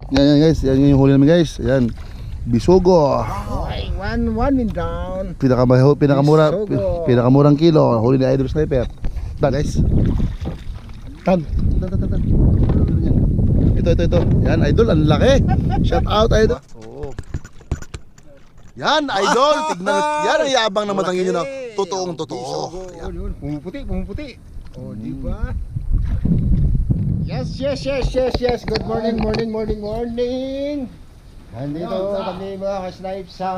Yan guys, yan yung huli namin guys. Yan. Bisogo. Okay, one down. Pinakamurang kilo. Huli ni Idol Sniper. Tan guys. Tan. Ito. Yan Idol, ang laki. Shout out Idol. Oo. Yan Idol, tignan. Yan ang yabang ng matangin nyo na. Totoong totoo. Yan. Pumuputi. Oh, di ba? Yes. Good morning. Nandito kami mga ka-snipe sa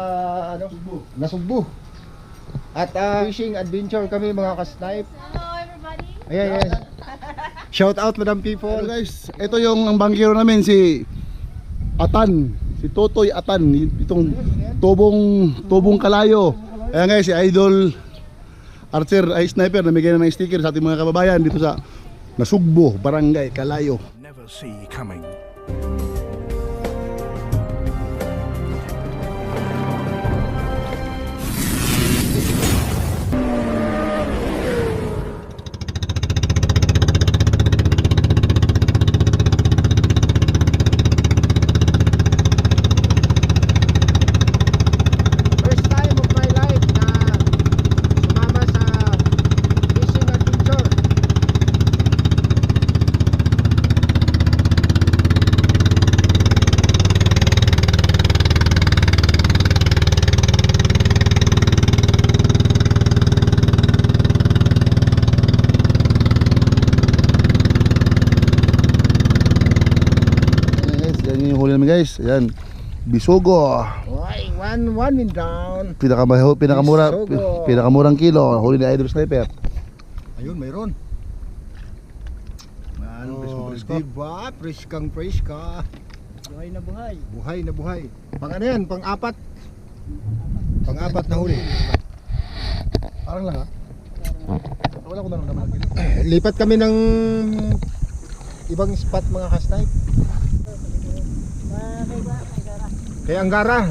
Nasugbu. At fishing adventure kami mga ka-snipe. Hello everybody. Ayan. Shout out Madam People. Hello guys, ito yung ang bangkero namin si Atan, si Totoy Atan, itong tubong kalayo. Ayan guys, si Idol Archer ay Sniper, namigay na ng sticker sa ating mga kababayan dito sa Nasugbu, Barangay Kalayo. Never see coming. First time of my life na sumama sa fishing adventure. Ayan guys, yan yung huli namin guys. Ayan. Bisogo. Okay, one down. Pinakamurang kilo. Huli ni Idol Sniper. Ayun, mayroon. Diba? Fresh ka. Buhay na buhay. Pang ano yan? Pang-apat na huli. Parang lang ha. Wala ko naman. Lipat kami ng ibang spot mga ka-snipe. Kay Angara.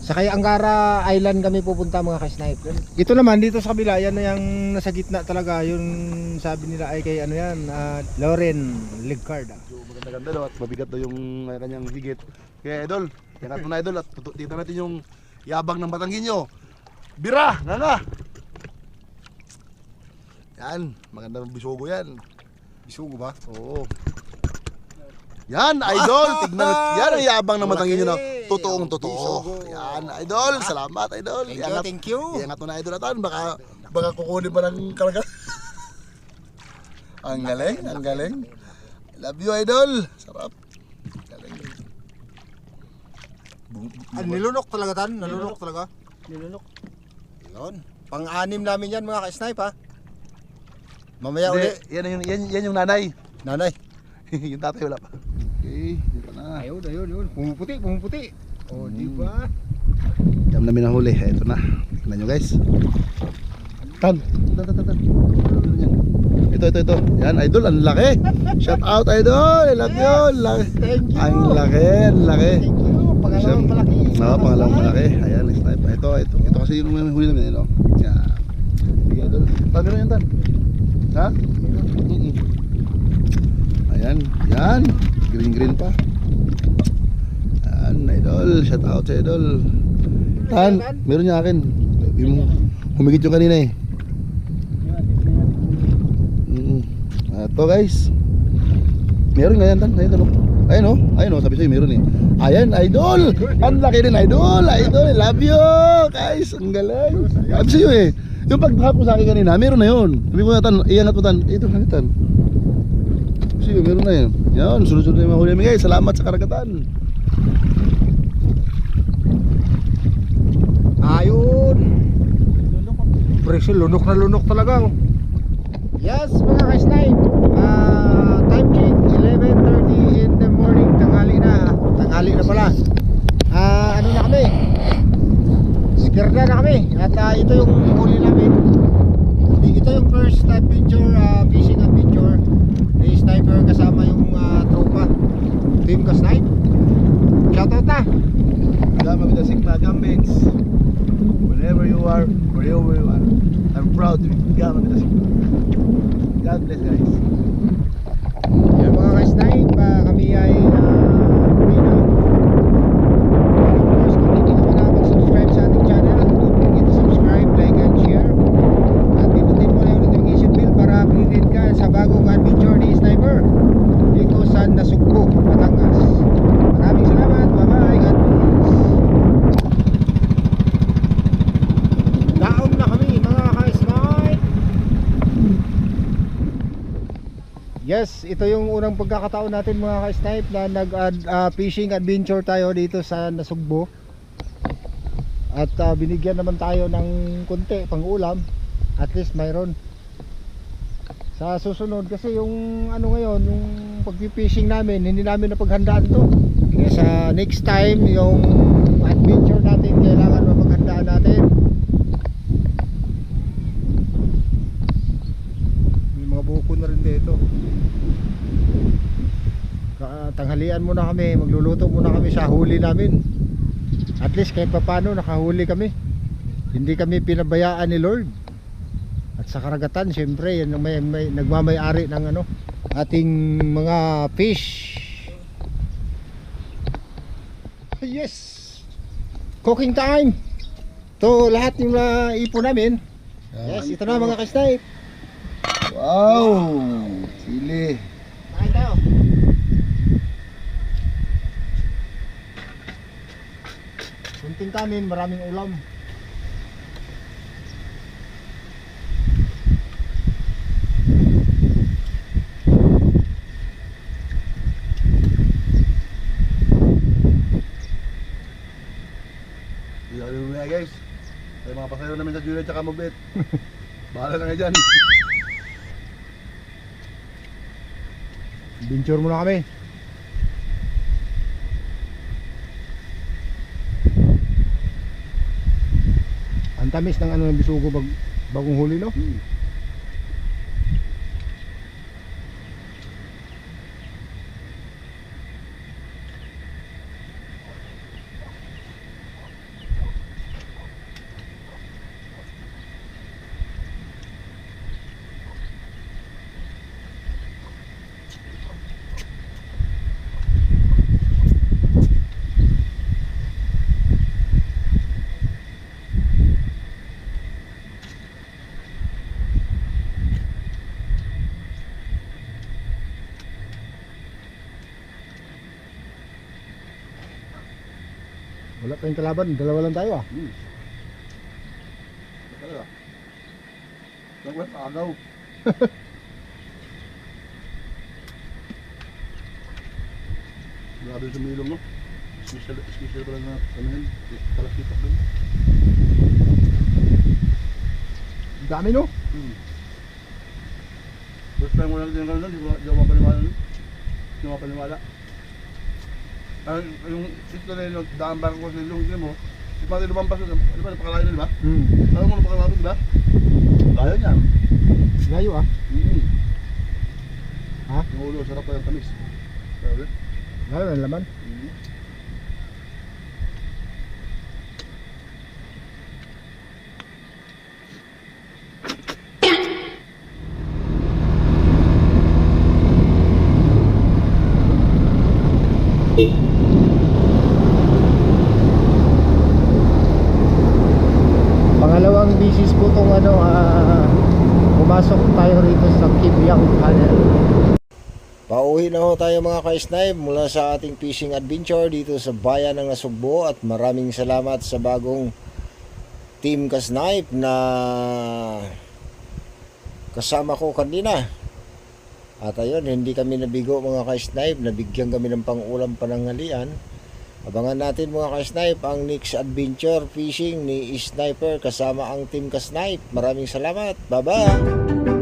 Sa Kay Angara Island kami pupunta mga ka-snipe. Ito naman dito sa kabila, yan na yung nasa gitna talaga. Yung sabi nila ay kay ano yan, Lauren Ligcarda. Maganda daw at mabigat daw yung kanyang higit. Kaya Idol, yangat mo na Idol at tignan natin yung yabang ng Batanggin nyo. Bira! Nga! Yan, maganda ng bisogo yan. Bisugo ba? Oo. Yan Idol, tignan. Yan ang yabang ng Batanggin nyo na totoong totoo. Yan Idol, salamat Idol. Thank you. Yangat mo na Idol Atan, baka kukunin pa ng karga. Ang galing. Love you Idol. Sarap. Galing. Nilunok talaga tan? Nilunok talaga? Nilunok. Yun. Pang-anim namin yan mga ka-snipe ha. Mamaya uli. Yan yung nanay. Nanay. Yung tatay wala pa. Okay, dito na. Ayun. Pumuputi. Oh, di ba? Dam namin ang huli. Ito na. Tingnan nyo guys. Tan. Ito. Yan Idol, ang laki. Shout out Idol. I love you. Thank you. Ang laki. Thank you. Pangalawang malaki. Oo, pangalawang malaki. Ayan, snipe. Ito kasi yung huli namin. Yan. Sige Idol. Tan, meron yan Tan. Ha? Ayan. Green pa. Ayan, Idol. Shout out sa Idol. Tan, meron niya akin. Humigit yung kanina eh. Ito guys. Meron nga yan Tan. Ayun o, sabi sa'yo meron eh. Ayan, Idol. Ang laki din Idol. I love you guys. Ang galing. Sabi sa'yo eh. Yung pag-drop ko sa akin kanina, meron na yun. Sabi ko na Tan, iangat mo Tan. Ito, Tan. Sige, meron na yun. Yan, sunod-sunod na yung mga huli namin guys. Salamat sa karagatan. Ayun. Presyo, lunok na lunok talaga. Yes, mga ka-snipe. Time check, 11:30 in the morning. Tanghali na pala. Ano na kami? Skirda na kami. At ito yung huli namin. Ito yung first adventure, fishing adventure. May sniper kasama yung tropa. Team ka-snipe. Shoutout na. Gama with the Sigma Gambits. Whenever you are, wherever you are, I'm proud to be Gama with the Sigma. God bless guys. Yan mga ka-snipe, kami ay Yes, ito yung unang pagkakataon natin mga ka-snipe na nag-fishing adventure tayo dito sa Nasugbo. At binigyan naman tayo ng konti pang ulam. At least mayroon. Sa susunod kasi yung ano ngayon, yung pag-fishing namin, hindi namin napaghandaan to. Kaya sa next time, yung adventure natin, kailangan mapaghandaan natin. May mga buko na rin dito. Tanghalian muna kami, magluluto muna kami sa huli namin. At least kahit papano nakahuli kami. Hindi kami pinabayaan ni Lord. At sa karagatan syempre yan may nagmamay-ari ng ano, ating mga fish. Yes. Cooking time. To lahat yung ipon namin. Yes, ito na mga ka-snipe. Wow! Sili. Kain tayo. Kunting kanin, maraming ulam. Lalo na guys. Ay mga pasahero namin sa Juliet tsaka Mabet. Bahala na nga dyan. Adventure muna kami. Ang tamis ng ano ng bisugo bagong huli, no? Wala tayong kalaban, dalawa lang tayo ah. Talaga. Nagwet agaw. Grabe sa milong, no? Special pala na ano yun, talakitok doon. Dami, no? First time mo lang din gano'n, di ako mapaniwala nun. Di ako mapaniwala. Yung ito na yun, daan bang ko sa ilong mo, di ba tayo lumampas doon, di ba napakalayo na, di ba? Alam mo napakalayo, di ba? Layo niya. Layo ah. Ha? Yung ulo, sarap pa yung tamis. Sabi? Layo ang laman. Pangalawang bisis po tong ano, pumasok tayo rito sa Kibyang Tunnel. Pauwi na ho tayo mga ka-snipe mula sa ating fishing adventure dito sa bayan ng Nasugbo, at maraming salamat sa bagong team ka-snipe na kasama ko kanina. At ayun, hindi kami nabigo mga ka-snipe, nabigyan kami ng pang-ulam pananghalian. Abangan natin mga ka-snipe ang next adventure fishing ni Sniper kasama ang team ka-snipe. Maraming salamat, bye bye.